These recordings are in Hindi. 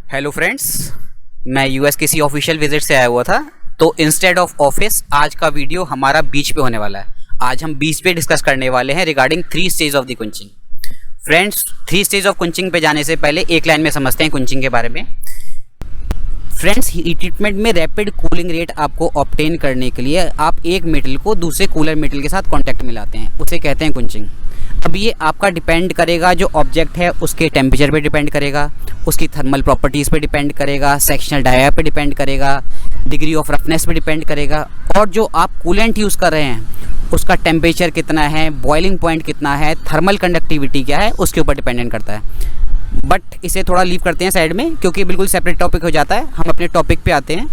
हेलो फ्रेंड्स, मैं यूएस किसी ऑफिशियल विजिट से आया हुआ था। तो इंस्टेड ऑफ ऑफिस आज का वीडियो हमारा बीच पे होने वाला है। आज हम बीच पे डिस्कस करने वाले हैं regarding 3 stage of the quenching. Friends, 3 stage of quenching पे जाने से पहले एक लाइन में समझते हैं कुंचिंग के बारे में। फ्रेंड्स, हीट ट्रीटमेंट में रैपिड कूलिंग रेट आपको ऑब्टेन करने के लिए आप एक मेटल को दूसरे कूलर मेटल के साथ कांटेक्ट में लाते हैं, उसे कहते हैं कुंचिंग। अब ये आपका डिपेंड करेगा, जो ऑब्जेक्ट है उसके टेम्परेचर पे डिपेंड करेगा, उसकी थर्मल प्रॉपर्टीज़ पे डिपेंड करेगा, सेक्शनल डाया पे डिपेंड करेगा, डिग्री ऑफ रफनेस पे डिपेंड करेगा, और जो आप कूलेंट यूज़ कर रहे हैं उसका टेम्परेचर कितना है, बॉइलिंग पॉइंट कितना है, थर्मल कंडक्टिविटी क्या है, उसके ऊपर डिपेंडेंट करता है। बट इसे थोड़ा लीव करते हैं साइड में, क्योंकि बिल्कुल सेपरेट टॉपिक हो जाता है। हम अपने टॉपिक पे आते हैं,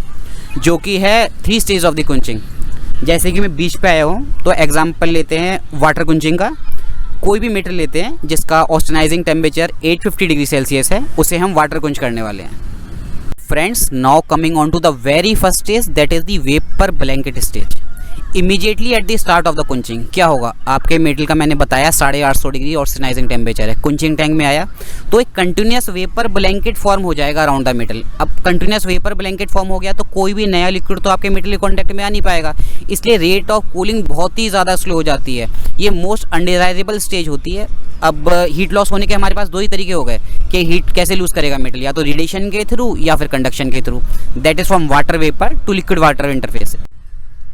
जो कि है 3 स्टेज ऑफ द कुंचिंग। जैसे कि मैं बीच पे आया हूँ, तो एग्जांपल लेते हैं वाटर कुंचिंग का। कोई भी मेटल लेते हैं जिसका ऑस्टेनाइजिंग टेम्परेचर 850 डिग्री सेल्सियस है, उसे हम वाटर कुंच करने वाले हैं। Friends, now coming on to the very first stage, that is the vapour blanket stage. Immediately at the start of the quenching क्या होगा, आपके मेटल का मैंने बताया 850 डिग्री ऑस्टेनाइजिंग टेम्परेचर है, कुंचिंग टैंक में आया तो एक कंटिन्यूस वेपर ब्लैंकेट फॉर्म हो जाएगा अराउंड द मेटल। अब कंटिन्यूस वेपर ब्लैंकेट फॉर्म हो गया तो कोई भी नया लिक्विड तो आपके मेटल के कॉन्टैक्ट में आ नहीं पाएगा, इसलिए रेट ऑफ कूलिंग बहुत ही ज़्यादा स्लो हो जाती है। ये मोस्ट अनडिजायरेबल स्टेज होती है। अब हीट लॉस होने के हमारे पास 2 ही तरीके हो गए कि हीट कैसे लूज करेगा मेटल, या तो रेडिएशन के थ्रू या फिर कंडक्शन के through, that is from water vapour to liquid water interface.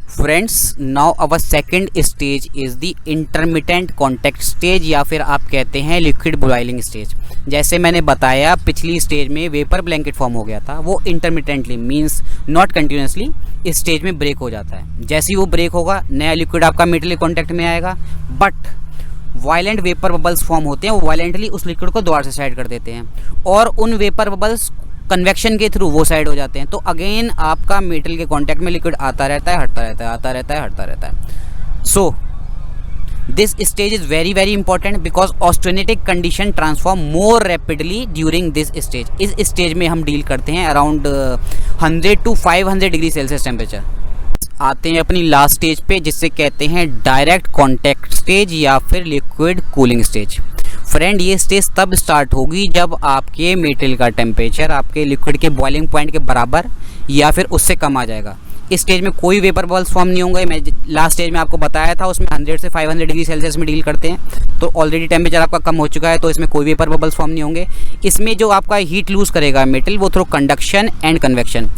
Friends, now our second stage is the intermittent contact stage, या फिर आप कहते हैं लिक्विड बॉइलिंग स्टेज। जैसे मैंने बताया पिछली स्टेज में वेपर ब्लैंकेट फॉर्म हो गया था, वो इंटरमिटेंटली मींस नॉट कंटिन्यूसली इस स्टेज में ब्रेक हो जाता है। जैसे ही वो ब्रेक होगा, नया लिक्विड आपका मेटल के कॉन्टैक्ट में आएगा, but violent vapour bubbles form होते हैं, वो वायलेंटली उस लिक्विड को द्वार से साइड कर देते हैं, और उन वेपर बबल्स कन्वेक्शन के थ्रू वो साइड हो जाते हैं। तो अगेन आपका मेटल के कांटेक्ट में लिक्विड आता रहता है, हटता रहता है, आता रहता है, हटता रहता है। So this stage is very very important because austenitic condition transform more rapidly during this stage. इस स्टेज में हम डील करते हैं around 100 to 500 degree Celsius temperature. आते हैं अपनी लास्ट स्टेज पे, जिससे कहते हैं डायरेक्ट कॉन्टैक्ट स्टेज या फिर लिक्विड कूलिंग स्टेज। फ्रेंड, ये स्टेज तब स्टार्ट होगी जब आपके मेटल का टेम्परेचर आपके लिक्विड के बॉइलिंग पॉइंट के बराबर या फिर उससे कम आ जाएगा। इस स्टेज में कोई वेपर बबल्स फॉर्म नहीं होंगे। मैं लास्ट स्टेज में आपको बताया था, उसमें 100 से 500 डिग्री सेल्सियस में डील करते हैं, तो ऑलरेडी टेम्परेचर आपका कम हो चुका है, तो इसमें कोई वेपर बबल्स फॉर्म नहीं होंगे। इसमें जो आपका हीट लूज करेगा मेटल, वो थ्रू कंडक्शन एंड कन्वेक्शन।